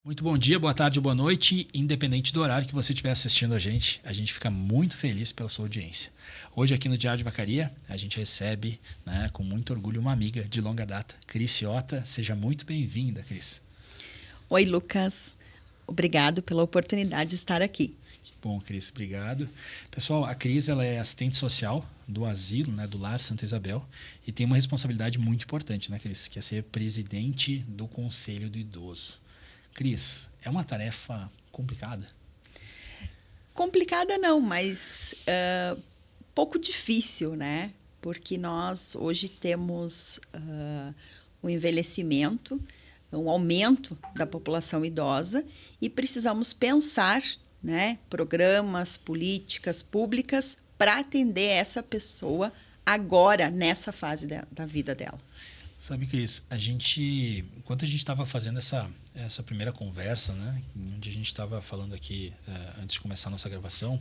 Muito bom dia, boa tarde, boa noite, independente do horário que você estiver assistindo a gente fica muito feliz pela sua audiência. Hoje aqui no Diário de Vacaria, a gente recebe, com muito orgulho, uma amiga de longa data, Cris Ciota. Seja muito bem-vinda, Cris. Oi, Lucas. Obrigado pela oportunidade de estar aqui. Bom, Cris, obrigado. Pessoal, a Cris ela é assistente social do asilo, do Lar Santa Isabel, e tem uma responsabilidade muito importante, Cris, que é ser presidente do Conselho do Idoso. Cris, é uma tarefa complicada? Complicada não, mas pouco difícil, né? Porque nós hoje temos um envelhecimento, um aumento da população idosa e precisamos pensar, programas, políticas públicas para atender essa pessoa agora, nessa fase da vida dela. Sabe, Cris, enquanto a gente estava fazendo essa primeira conversa, onde a gente estava falando aqui, antes de começar a nossa gravação,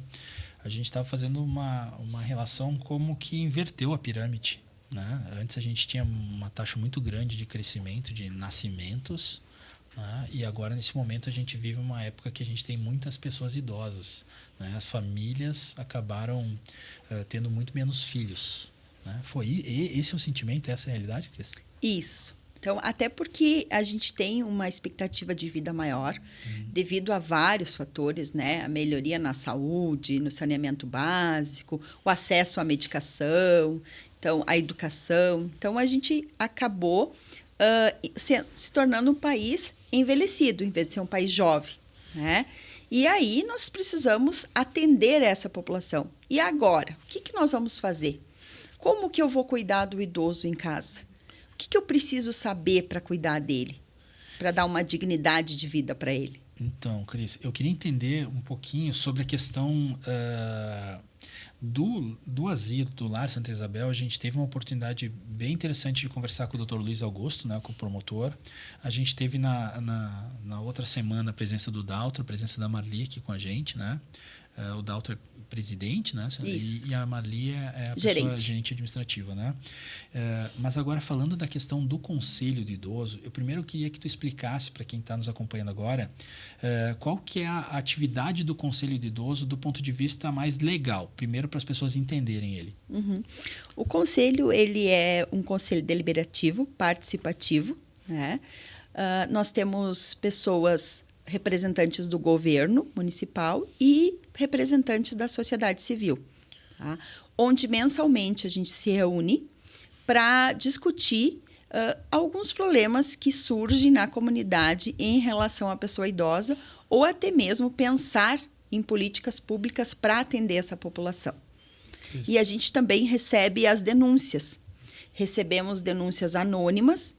a gente estava fazendo uma relação como que inverteu a pirâmide. Antes a gente tinha uma taxa muito grande de crescimento de nascimentos, e agora, nesse momento, a gente vive uma época que a gente tem muitas pessoas idosas. As famílias acabaram tendo muito menos filhos. Esse é o sentimento, essa é a realidade, Cris? Isso. Então, até porque a gente tem uma expectativa de vida maior, devido a vários fatores, A melhoria na saúde, no saneamento básico, o acesso à medicação, então, a educação. Então, a gente acabou se tornando um país envelhecido, em vez de ser um país jovem, E aí, nós precisamos atender essa população. E agora, o que nós vamos fazer? Como que eu vou cuidar do idoso em casa? O que eu preciso saber para cuidar dele? Para dar uma dignidade de vida para ele? Então, Cris, eu queria entender um pouquinho sobre a questão do asilo, do Lar Santa Isabel. A gente teve uma oportunidade bem interessante de conversar com o Dr. Luiz Augusto, com o promotor. A gente teve na outra semana a presença do Daltro, a presença da Marli aqui com a gente, O Daltro é presidente, E a Marli é a pessoa gerente administrativa, Mas agora, falando da questão do Conselho do Idoso, eu primeiro queria que tu explicasse para quem está nos acompanhando agora qual que é a atividade do Conselho do Idoso do ponto de vista mais legal, primeiro para as pessoas entenderem ele. Uhum. O Conselho, ele é um conselho deliberativo, participativo, nós temos pessoas representantes do governo municipal e representantes da sociedade civil, onde mensalmente a gente se reúne para discutir alguns problemas que surgem na comunidade em relação à pessoa idosa ou até mesmo pensar em políticas públicas para atender essa população. Isso. E a gente também recebe as denúncias. Recebemos denúncias anônimas,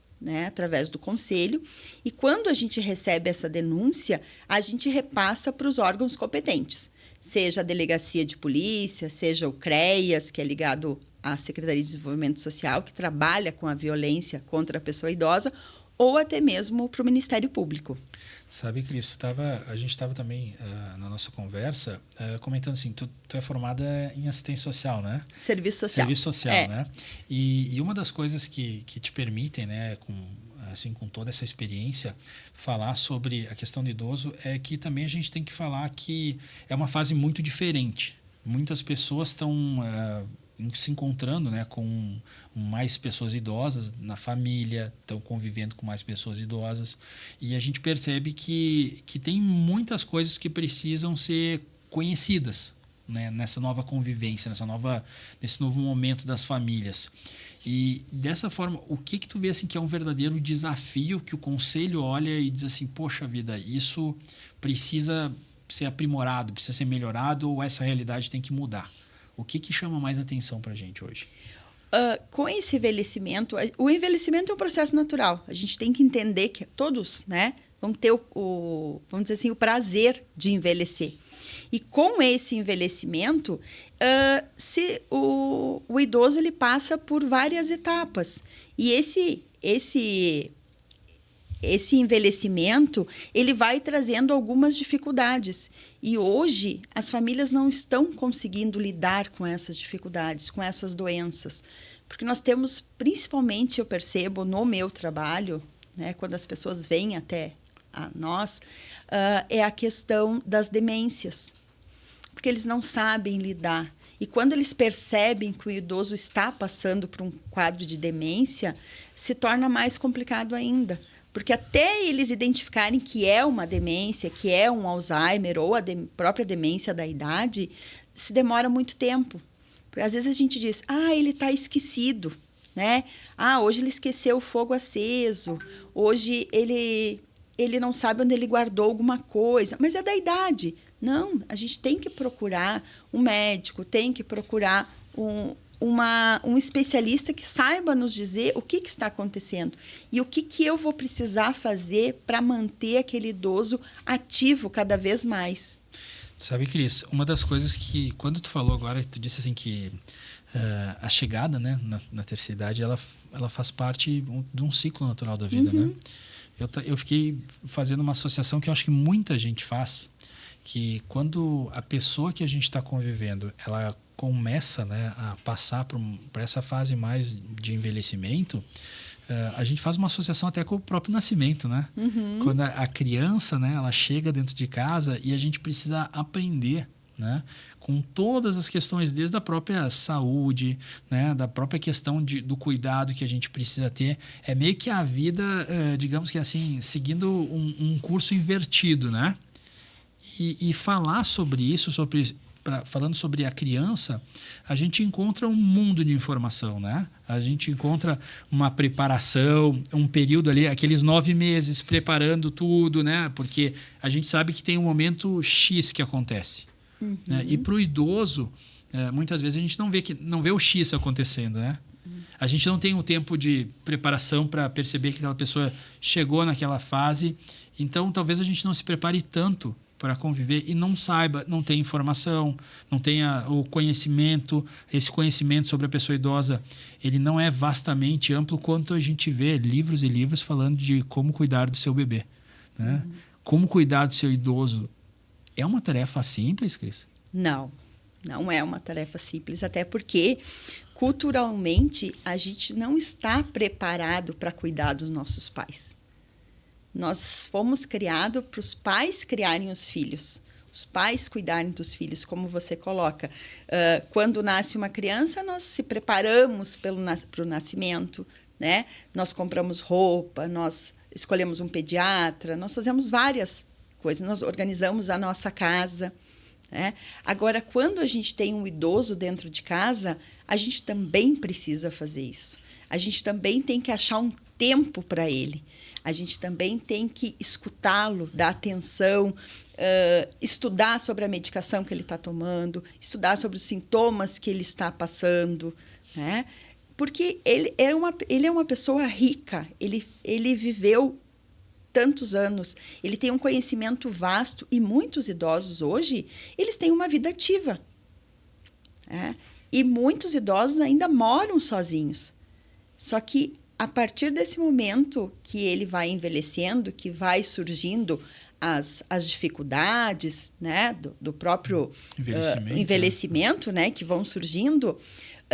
através do conselho, e quando a gente recebe essa denúncia, a gente repassa para os órgãos competentes, seja a Delegacia de Polícia, seja o CREAS, que é ligado à Secretaria de Desenvolvimento Social, que trabalha com a violência contra a pessoa idosa, ou até mesmo para o Ministério Público. Sabe, Cris, a gente estava também na nossa conversa comentando assim, tu é formada em assistência social, Serviço social. Serviço social, E uma das coisas que te permitem, com toda essa experiência, falar sobre a questão do idoso é que também a gente tem que falar que é uma fase muito diferente. Muitas pessoas estão se encontrando com mais pessoas idosas na família, estão convivendo com mais pessoas idosas, e a gente percebe que tem muitas coisas que precisam ser conhecidas, nessa nova convivência, nesse novo momento das famílias. E dessa forma, o que tu vê assim, que é um verdadeiro desafio que o Conselho olha e diz assim, poxa vida, isso precisa ser aprimorado, precisa ser melhorado, ou essa realidade tem que mudar? O que chama mais atenção para a gente hoje? Com esse envelhecimento, o envelhecimento é um processo natural. A gente tem que entender que todos, vão ter vamos dizer assim, o prazer de envelhecer. E com esse envelhecimento, o idoso ele passa por várias etapas. E esse envelhecimento, ele vai trazendo algumas dificuldades. E hoje, as famílias não estão conseguindo lidar com essas dificuldades, com essas doenças. Porque nós temos, principalmente, eu percebo no meu trabalho, quando as pessoas vêm até a nós, é a questão das demências. Porque eles não sabem lidar. E quando eles percebem que o idoso está passando por um quadro de demência, se torna mais complicado ainda. Porque até eles identificarem que é uma demência, que é um Alzheimer ou a própria demência da idade, se demora muito tempo. Porque às vezes a gente diz, ele está esquecido, né? Hoje ele esqueceu o fogo aceso, hoje ele não sabe onde ele guardou alguma coisa, mas é da idade. Não, a gente tem que procurar um médico, tem que procurar um especialista que saiba nos dizer o que está acontecendo e o que eu vou precisar fazer para manter aquele idoso ativo cada vez mais. Sabe, Cris, uma das coisas que, quando tu falou agora, tu disse assim que a chegada, né, na terceira idade, ela faz parte de um ciclo natural da vida, né? Eu fiquei fazendo uma associação que eu acho que muita gente faz, que quando a pessoa que a gente está convivendo, ela começa, né, a passar por essa fase mais de envelhecimento, a gente faz uma associação até com o próprio nascimento, né? Quando a criança, né, ela chega dentro de casa e a gente precisa aprender, né, com todas as questões, desde a própria saúde, né, da própria questão do cuidado que a gente precisa ter. É meio que a vida, digamos que assim, seguindo um curso invertido, né? E falar sobre isso, falando sobre a criança, a gente encontra um mundo de informação, né? A gente encontra uma preparação, um período ali, aqueles 9 meses preparando tudo, né? Porque a gente sabe que tem um momento X que acontece. Né? E para o idoso, muitas vezes a gente não vê o X acontecendo, né? A gente não tem um tempo de preparação para perceber que aquela pessoa chegou naquela fase. Então, talvez a gente não se prepare tanto para conviver e não saiba, não tem informação, não tenha o conhecimento. Esse conhecimento sobre a pessoa idosa, ele não é vastamente amplo quanto a gente vê livros e livros falando de como cuidar do seu bebê, né? Como cuidar do seu idoso. É uma tarefa simples, Cris? Não é uma tarefa simples, até porque culturalmente a gente não está preparado para cuidar dos nossos pais. Nós fomos criados para os pais criarem os filhos, os pais cuidarem dos filhos, como você coloca. Quando nasce uma criança, nós se preparamos para o nascimento, né? Nós compramos roupa, nós escolhemos um pediatra, nós fazemos várias coisas, nós organizamos a nossa casa, né? Agora, quando a gente tem um idoso dentro de casa, a gente também precisa fazer isso. A gente também tem que achar um tempo para ele. A gente também tem que escutá-lo, dar atenção, estudar sobre a medicação que ele está tomando, estudar sobre os sintomas que ele está passando, né? Porque ele é uma pessoa rica, ele viveu tantos anos, ele tem um conhecimento vasto e muitos idosos hoje, eles têm uma vida ativa. Né? E muitos idosos ainda moram sozinhos. Só que a partir desse momento que ele vai envelhecendo, que vai surgindo as dificuldades, né, do próprio envelhecimento, né, que vão surgindo,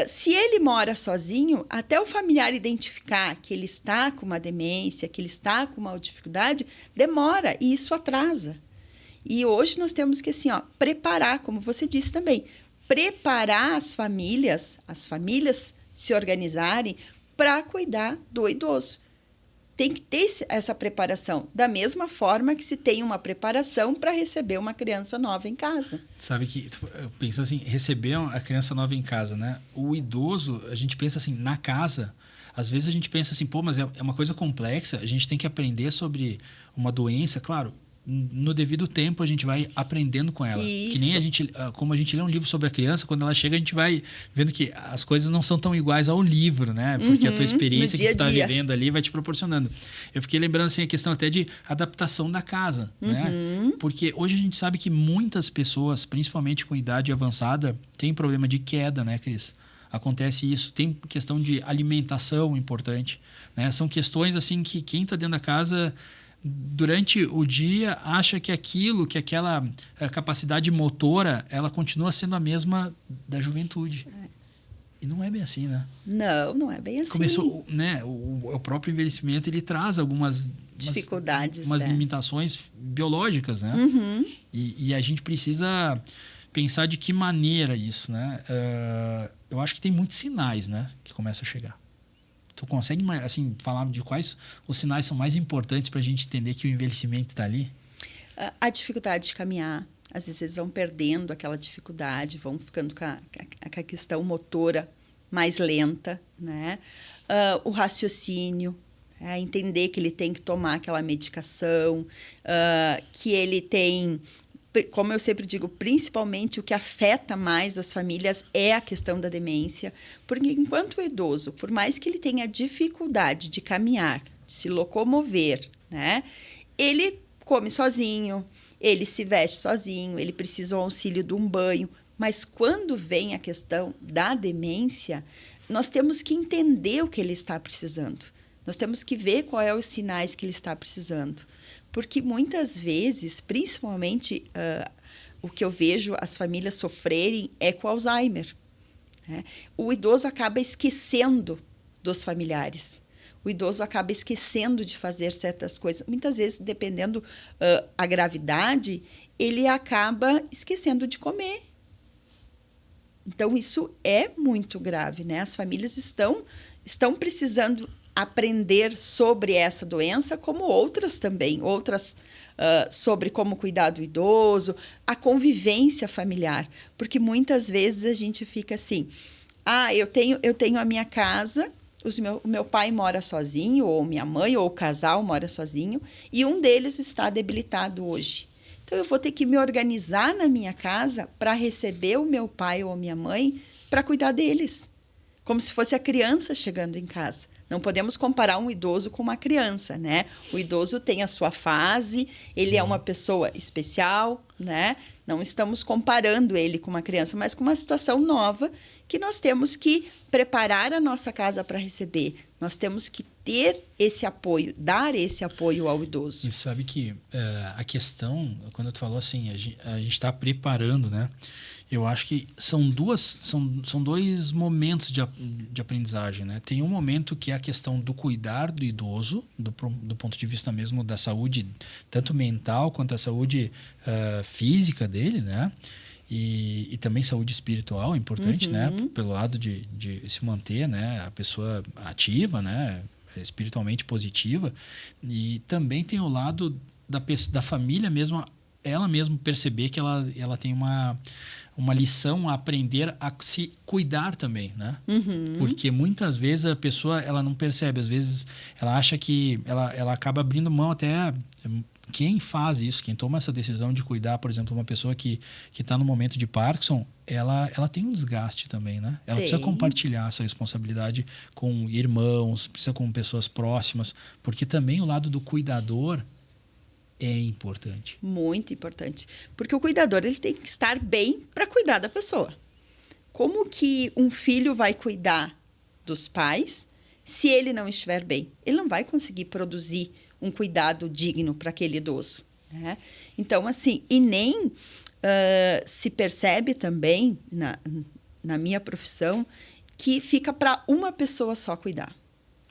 se ele mora sozinho, até o familiar identificar que ele está com uma demência, que ele está com uma dificuldade, demora e isso atrasa. E hoje nós temos que assim, preparar, como você disse também, preparar as famílias se organizarem para cuidar do idoso. Tem que ter essa preparação, da mesma forma que se tem uma preparação para receber uma criança nova em casa. Sabe que, pensa assim, receber a criança nova em casa, né? O idoso, a gente pensa assim, na casa, às vezes a gente pensa assim, mas é uma coisa complexa, a gente tem que aprender sobre uma doença, claro, no devido tempo a gente vai aprendendo com ela. Isso. Que nem como a gente lê um livro sobre a criança, quando ela chega a gente vai vendo que as coisas não são tão iguais ao livro, né? Porque a tua experiência que tu está vivendo ali vai te proporcionando. Eu fiquei lembrando assim a questão até de adaptação da casa, né? Porque hoje a gente sabe que muitas pessoas, principalmente com idade avançada, têm problema de queda, né, Cris? Acontece isso. Tem questão de alimentação importante, né? São questões assim que quem está dentro da casa durante o dia acha que aquela capacidade motora, ela continua sendo a mesma da juventude. E não é bem assim, né? Não é bem assim. Começou, né? O próprio envelhecimento, ele traz algumas dificuldades, umas né? limitações biológicas, né? Uhum. E a gente precisa pensar de que maneira isso, né? Eu acho que tem muitos sinais, né, que começam a chegar. Tu consegue, assim, falar de quais os sinais são mais importantes para a gente entender que o envelhecimento está ali? A dificuldade de caminhar. Às vezes eles vão perdendo aquela dificuldade, vão ficando com a questão motora mais lenta, né? O raciocínio, entender que ele tem que tomar aquela medicação, que ele tem, como eu sempre digo, principalmente o que afeta mais as famílias é a questão da demência, porque enquanto o idoso, por mais que ele tenha dificuldade de caminhar, de se locomover, né? Ele come sozinho, ele se veste sozinho, ele precisa do auxílio de um banho. Mas quando vem a questão da demência, nós temos que entender o que ele está precisando. Nós temos que ver quais são os sinais que ele está precisando. Porque muitas vezes, principalmente o que eu vejo as famílias sofrerem é com Alzheimer, né? O idoso acaba esquecendo dos familiares. O idoso acaba esquecendo de fazer certas coisas. Muitas vezes, dependendo a gravidade, ele acaba esquecendo de comer. Então, isso é muito grave, né? As famílias estão precisando aprender sobre essa doença, como outras também. Outras sobre como cuidar do idoso, a convivência familiar. Porque muitas vezes a gente fica assim, eu tenho a minha casa, o meu pai mora sozinho, ou minha mãe, ou o casal mora sozinho, e um deles está debilitado hoje. Então, eu vou ter que me organizar na minha casa para receber o meu pai ou a minha mãe para cuidar deles, como se fosse a criança chegando em casa. Não podemos comparar um idoso com uma criança, né? O idoso tem a sua fase, ele é uma pessoa especial, né? Não estamos comparando ele com uma criança, mas com uma situação nova que nós temos que preparar a nossa casa para receber. Nós temos que ter esse apoio, dar esse apoio ao idoso. E sabe que a questão, quando tu falou assim, a gente está preparando, né? Eu acho que são dois momentos de aprendizagem, né? Tem um momento que é a questão do cuidar do idoso, do ponto de vista mesmo da saúde, tanto mental quanto a saúde física dele, né? E também saúde espiritual é importante, né? Pelo lado de se manter, né? A pessoa ativa, né? Espiritualmente positiva. E também tem o lado da família mesmo, ela mesmo perceber que ela tem uma lição a aprender a se cuidar também, né? Porque muitas vezes a pessoa ela não percebe, às vezes ela acha que ela acaba abrindo mão até. Quem faz isso, quem toma essa decisão de cuidar, por exemplo, uma pessoa que está no momento de Parkinson, ela tem um desgaste também, né? Ela precisa compartilhar essa responsabilidade com irmãos, precisa com pessoas próximas, porque também o lado do cuidador é importante. Muito importante. Porque o cuidador ele tem que estar bem para cuidar da pessoa. Como que um filho vai cuidar dos pais se ele não estiver bem? Ele não vai conseguir produzir um cuidado digno para aquele idoso, né? Então, assim, e nem se percebe também, na minha profissão, que fica para uma pessoa só cuidar.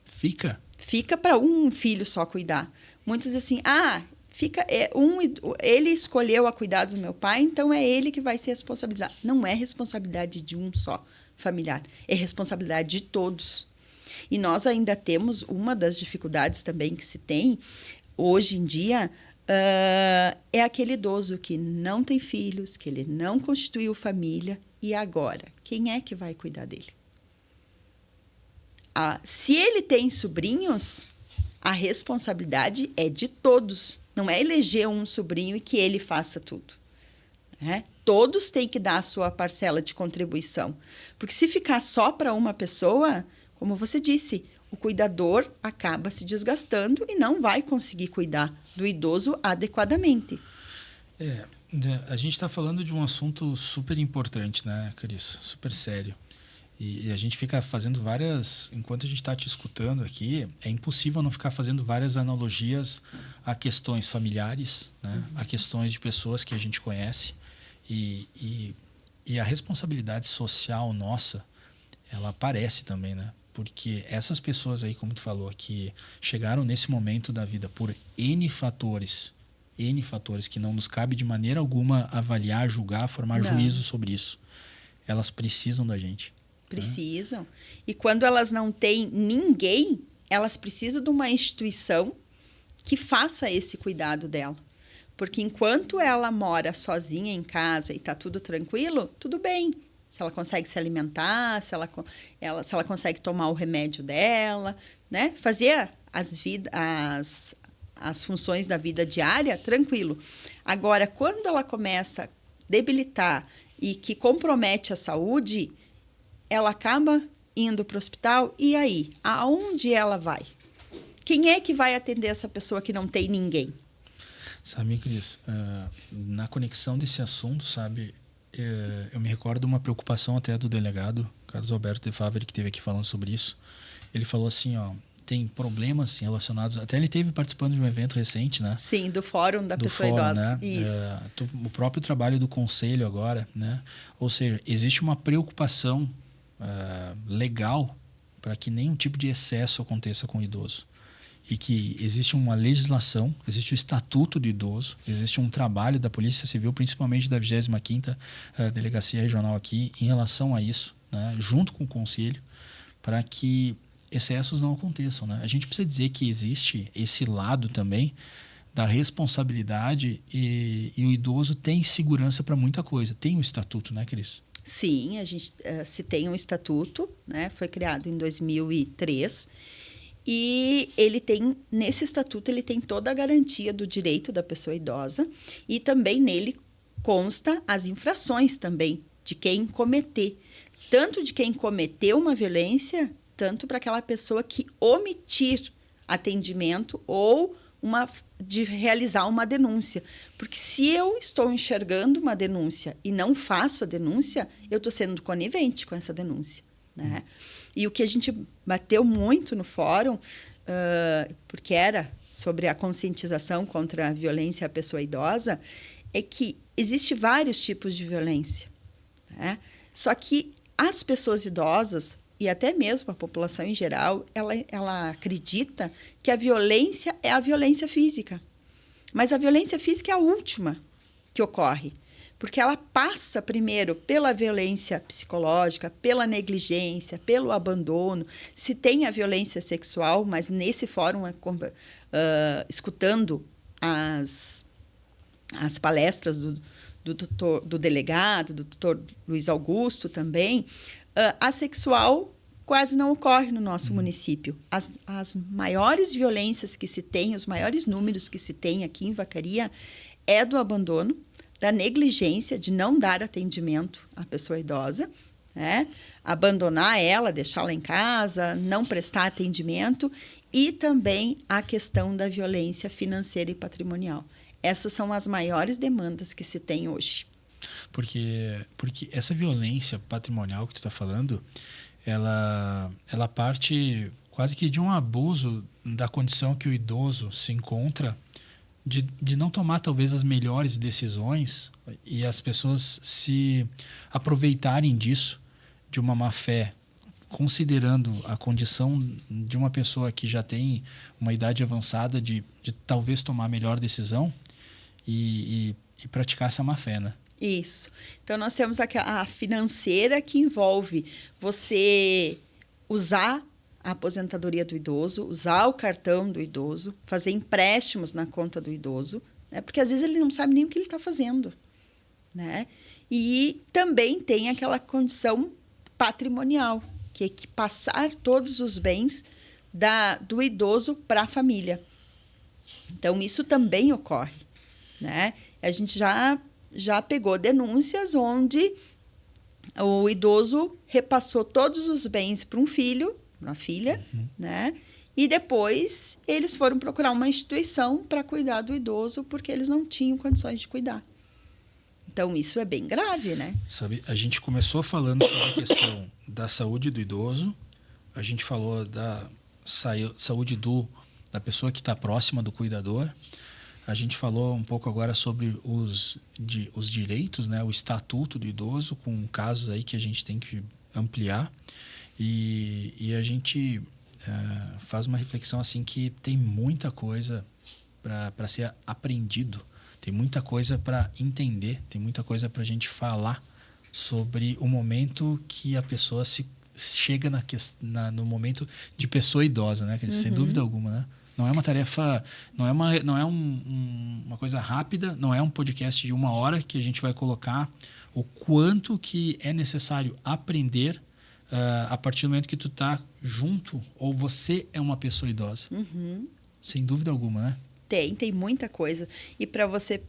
Fica? Fica para um filho só cuidar. Muitos dizem assim, ele escolheu a cuidar do meu pai, então é ele que vai se responsabilizar. Não é responsabilidade de um só familiar, é responsabilidade de todos. E nós ainda temos uma das dificuldades também que se tem hoje em dia, é aquele idoso que não tem filhos, que ele não constituiu família, e agora, quem é que vai cuidar dele? Se ele tem sobrinhos, a responsabilidade é de todos. Não é eleger um sobrinho e que ele faça tudo, né? Todos têm que dar a sua parcela de contribuição. Porque se ficar só para uma pessoa, como você disse, o cuidador acaba se desgastando e não vai conseguir cuidar do idoso adequadamente. A gente está falando de um assunto super importante, né, Cris? Super sério. E a gente fica fazendo enquanto a gente está te escutando aqui, é impossível não ficar fazendo várias analogias a questões familiares, né? A questões de pessoas que a gente conhece. E a responsabilidade social nossa, ela aparece também, né? porque essas pessoas aí, como tu falou, que chegaram nesse momento da vida por N fatores que não nos cabe de maneira alguma avaliar, julgar, formar Não. juízo sobre isso. Elas precisam da gente. Precisam. E quando elas não têm ninguém, elas precisam de uma instituição que faça esse cuidado dela. Porque enquanto ela mora sozinha em casa e está tudo tranquilo, tudo bem. Se ela consegue se alimentar, se ela consegue tomar o remédio dela, né? Fazer as funções da vida diária, tranquilo. Agora, quando ela começa a debilitar e que compromete a saúde, ela acaba indo para o hospital. E aí? Aonde ela vai? Quem é que vai atender essa pessoa que não tem ninguém? Sabe, Cris, na conexão desse assunto, sabe, eu me recordo uma preocupação até do delegado, Carlos Alberto de Favre, que esteve aqui falando sobre isso. Ele falou assim, ó, tem problemas relacionados... Até ele esteve participando de um evento recente, né? Sim, do Fórum da Pessoa Fórum, Idosa. né? Isso. O próprio trabalho do conselho agora, né? Ou seja, existe uma preocupação legal para que nenhum tipo de excesso aconteça com o idoso. E que existe uma legislação, existe o Estatuto do Idoso, existe um trabalho da Polícia Civil, principalmente da 25ª Delegacia Regional aqui, em relação a isso, né? Junto com o Conselho, para que excessos não aconteçam, né? A gente precisa dizer que existe esse lado também da responsabilidade e o idoso tem segurança para muita coisa. Tem o Estatuto, né, Cris? Sim, a gente se tem um estatuto, né? Foi criado em 2003 e nesse estatuto ele tem toda a garantia do direito da pessoa idosa e também nele consta as infrações também de quem cometer, tanto de quem cometeu uma violência, tanto para aquela pessoa que omitir atendimento ou de realizar uma denúncia. Porque se eu estou enxergando uma denúncia e não faço a denúncia, eu estou sendo conivente com essa denúncia, né? E o que a gente bateu muito no fórum, porque era sobre a conscientização contra a violência à pessoa idosa, é que existe vários tipos de violência, né? Só que as pessoas idosas e até mesmo a população em geral, ela acredita que a violência é a violência física. Mas a violência física é a última que ocorre, porque ela passa primeiro pela violência psicológica, pela negligência, pelo abandono. Se tem a violência sexual, mas nesse fórum, escutando as palestras do delegado, do doutor Luiz Augusto também, a sexual quase não ocorre no nosso município. As maiores violências que se tem, os maiores números que se tem aqui em Vacaria é do abandono, da negligência de não dar atendimento à pessoa idosa, né? Abandonar ela, deixá-la em casa, não prestar atendimento e também a questão da violência financeira e patrimonial. Essas são as maiores demandas que se tem hoje. Porque essa violência patrimonial que tu está falando, ela parte quase que de um abuso da condição que o idoso se encontra de não tomar talvez as melhores decisões e as pessoas se aproveitarem disso de uma má fé, considerando a condição de uma pessoa que já tem uma idade avançada de talvez tomar a melhor decisão e praticar essa má fé, né? Isso. Então, nós temos a financeira que envolve você usar a aposentadoria do idoso, usar o cartão do idoso, fazer empréstimos na conta do idoso, né? Porque às vezes ele não sabe nem o que ele está fazendo, né? E também tem aquela condição patrimonial, que é que passar todos os bens do idoso para a família. Então, isso também ocorre, né? A gente já pegou denúncias onde o idoso repassou todos os bens para um filho, uma filha, né? E depois eles foram procurar uma instituição para cuidar do idoso porque eles não tinham condições de cuidar. Então, isso é bem grave, né? Sabe, a gente começou falando sobre a questão da saúde do idoso, a gente falou da saúde da pessoa que está próxima do cuidador, a gente falou um pouco agora sobre os direitos, né? O estatuto do idoso, com casos aí que a gente tem que ampliar. E a gente faz uma reflexão assim que tem muita coisa para ser aprendido, tem muita coisa para entender, tem muita coisa para a gente falar sobre o momento que a pessoa chega no momento de pessoa idosa, né? Sem dúvida alguma, né? Não é uma tarefa, não é uma coisa rápida, não é um podcast de 1 hora que a gente vai colocar o quanto que é necessário aprender a partir do momento que tu tá junto ou você é uma pessoa idosa. Sem dúvida alguma, né? Tem muita coisa. E para você,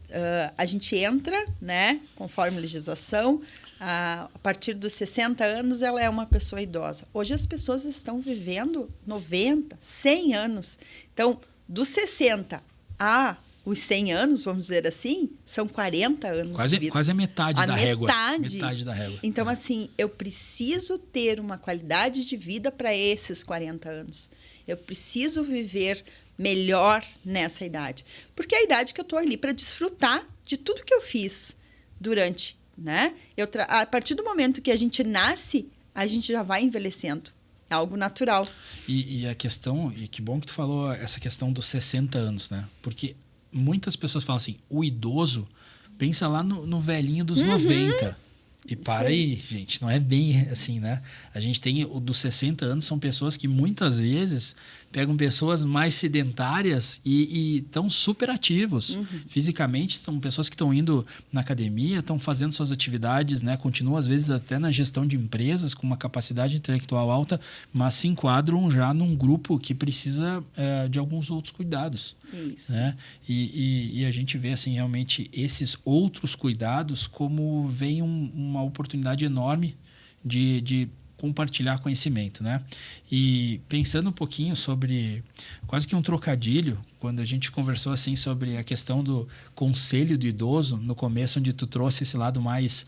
a gente entra, né, conforme legislação, a partir dos 60 anos ela é uma pessoa idosa. Hoje as pessoas estão vivendo 90, 100 anos. Então, dos 60 a os 100 anos, vamos dizer assim, são 40 anos de vida. Quase a metade da régua. Metade da régua. Então, assim, eu preciso ter uma qualidade de vida para esses 40 anos. Eu preciso viver melhor nessa idade. Porque é a idade que eu estou ali para desfrutar de tudo que eu fiz durante, né? A partir do momento que a gente nasce, a gente já vai envelhecendo. É algo natural. E a questão, e que bom que tu falou essa questão dos 60 anos, né? Porque muitas pessoas falam assim, o idoso, pensa lá no velhinho dos 90. E para aí, gente, não é bem assim, né? A gente tem o dos 60 anos, são pessoas que muitas vezes pegam pessoas mais sedentárias e estão super ativos. Fisicamente, são pessoas que estão indo na academia, estão fazendo suas atividades, né? Continuam, às vezes, até na gestão de empresas, com uma capacidade intelectual alta, mas se enquadram já num grupo que precisa de alguns outros cuidados. Isso. Né? E a gente vê, assim, realmente, esses outros cuidados como vem uma oportunidade enorme de compartilhar conhecimento, né? E pensando um pouquinho sobre quase que um trocadilho, quando a gente conversou assim sobre a questão do conselho do idoso no começo, onde tu trouxe esse lado mais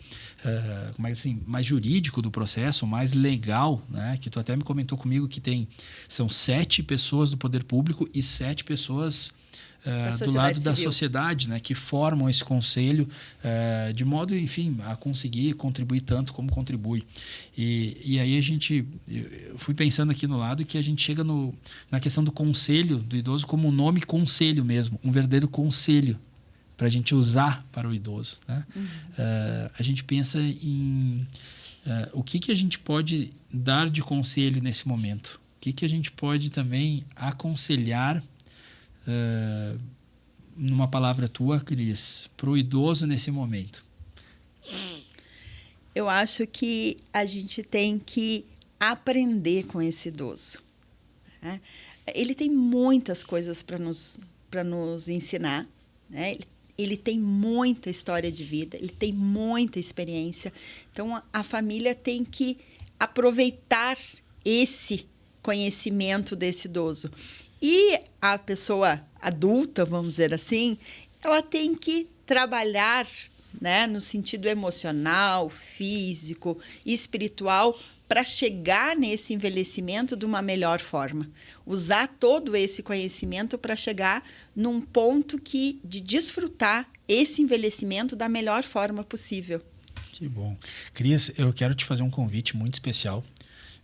mais jurídico do processo, mais legal, né? Que tu até me comentou comigo que são 7 pessoas do poder público e 7 pessoas do lado da sociedade, né, que formam esse conselho de modo, enfim, a conseguir contribuir tanto como contribui. E aí eu fui pensando aqui no lado que a gente chega na questão do conselho do idoso como um nome conselho mesmo, um verdadeiro conselho para a gente usar para o idoso. Né? A gente pensa em o que a gente pode dar de conselho nesse momento, o que a gente pode também aconselhar numa palavra tua, Cris, para o idoso nesse momento? Eu acho que a gente tem que aprender com esse idoso. Né? Ele tem muitas coisas para nos ensinar. Né? Ele tem muita história de vida, ele tem muita experiência. Então, a família tem que aproveitar esse conhecimento desse idoso. E a pessoa adulta, vamos dizer assim, ela tem que trabalhar, né, no sentido emocional, físico e espiritual para chegar nesse envelhecimento de uma melhor forma. Usar todo esse conhecimento para chegar num ponto de desfrutar esse envelhecimento da melhor forma possível. Que bom. Cris, eu quero te fazer um convite muito especial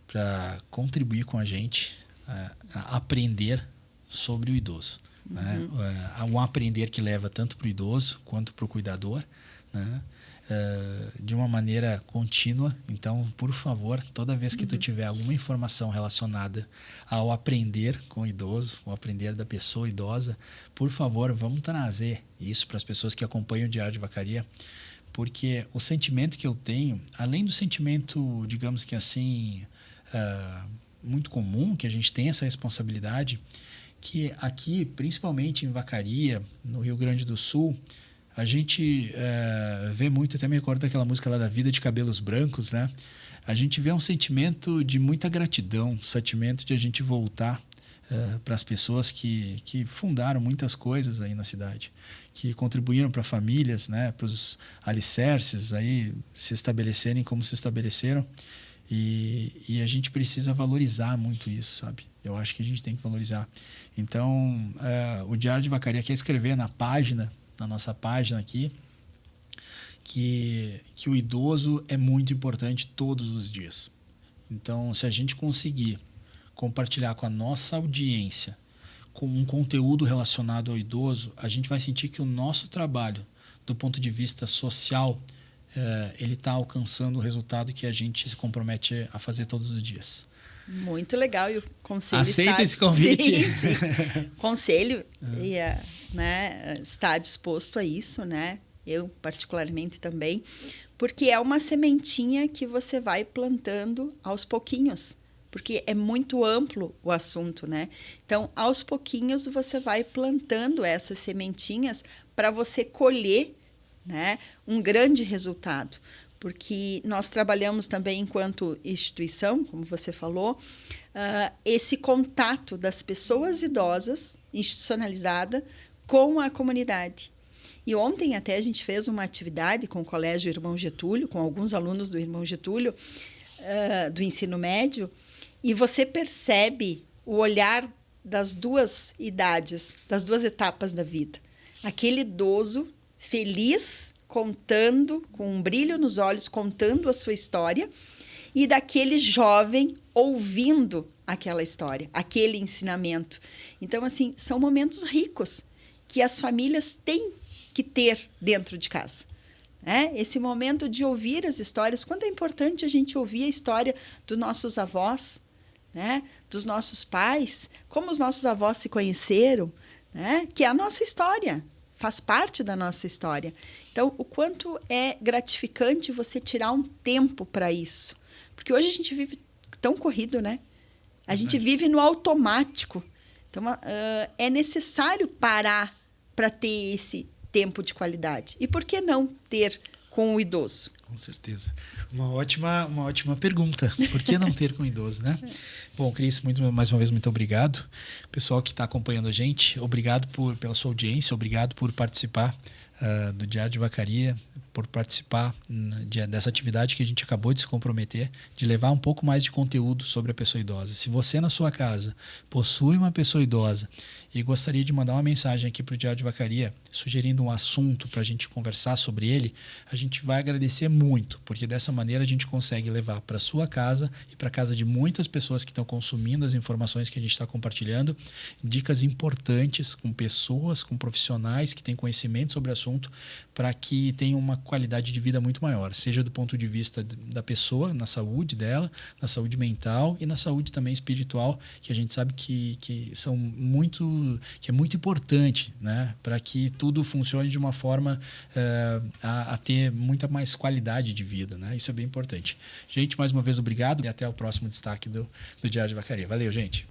para contribuir com a gente a aprender sobre o idoso. Né? Um aprender que leva tanto para o idoso quanto para o cuidador, né? De uma maneira contínua. Então, por favor, toda vez que tu tiver alguma informação relacionada ao aprender com o idoso, o aprender da pessoa idosa, por favor, vamos trazer isso para as pessoas que acompanham o Diário de Vacaria, porque o sentimento que eu tenho, além do sentimento, digamos que assim, muito comum, que a gente tem essa responsabilidade, que aqui, principalmente em Vacaria, no Rio Grande do Sul, a gente vê muito, até me recordo daquela música lá da Vida de Cabelos Brancos, né? A gente vê um sentimento de muita gratidão, um sentimento de a gente voltar para as pessoas que fundaram muitas coisas aí na cidade, que contribuíram para famílias, né? Para os alicerces aí se estabelecerem como se estabeleceram. E a gente precisa valorizar muito isso, sabe? Eu acho que a gente tem que valorizar. Então, o Diário de Vacaria quer escrever na nossa página aqui, que o idoso é muito importante todos os dias. Então, se a gente conseguir compartilhar com a nossa audiência com um conteúdo relacionado ao idoso, a gente vai sentir que o nosso trabalho, do ponto de vista social, ele está alcançando o resultado que a gente se compromete a fazer todos os dias. Muito legal. E o conselho Aceita esse convite? Sim, sim. O conselho está disposto a isso, né? Eu, particularmente, também. Porque é uma sementinha que você vai plantando aos pouquinhos. Porque é muito amplo o assunto, né? Então, aos pouquinhos, você vai plantando essas sementinhas para você colher, né, um grande resultado. Porque nós trabalhamos também enquanto instituição, como você falou, esse contato das pessoas idosas, institucionalizada, com a comunidade. E ontem até a gente fez uma atividade com o Colégio Irmão Getúlio, com alguns alunos do Irmão Getúlio, do ensino médio, e você percebe o olhar das duas idades, das duas etapas da vida. Aquele idoso feliz, contando, com um brilho nos olhos, contando a sua história, e daquele jovem ouvindo aquela história, aquele ensinamento. Então, assim, são momentos ricos que as famílias têm que ter dentro de casa. Esse momento de ouvir as histórias, quanto é importante a gente ouvir a história dos nossos avós, né? Dos nossos pais, como os nossos avós se conheceram, né? Que é a nossa história. Faz parte da nossa história. Então, o quanto é gratificante você tirar um tempo para isso. Porque hoje a gente vive tão corrido, né? A gente vive no automático. Então, é necessário parar para ter esse tempo de qualidade. E por que não ter com o idoso? Com certeza. Uma ótima pergunta. Por que não ter com o idoso, né? Bom, Cris, mais uma vez, muito obrigado. Pessoal que está acompanhando a gente, obrigado pela sua audiência, obrigado por participar do Diário de Vacaria, por participar dessa atividade que a gente acabou de se comprometer, de levar um pouco mais de conteúdo sobre a pessoa idosa. Se você na sua casa possui uma pessoa idosa e gostaria de mandar uma mensagem aqui para o Diário de Vacaria, sugerindo um assunto para a gente conversar sobre ele, a gente vai agradecer muito, porque dessa maneira a gente consegue levar para sua casa e para a casa de muitas pessoas que estão consumindo as informações que a gente está compartilhando, dicas importantes com pessoas, com profissionais que têm conhecimento sobre o assunto, para que tenham uma qualidade de vida muito maior, seja do ponto de vista da pessoa, na saúde dela, na saúde mental e na saúde também espiritual, que a gente sabe que é muito importante, né, para que tudo funcione de uma forma a ter muita mais qualidade de vida, né? Isso é bem importante. Gente, mais uma vez, obrigado e até o próximo destaque do Diário de Vacaria. Valeu, gente!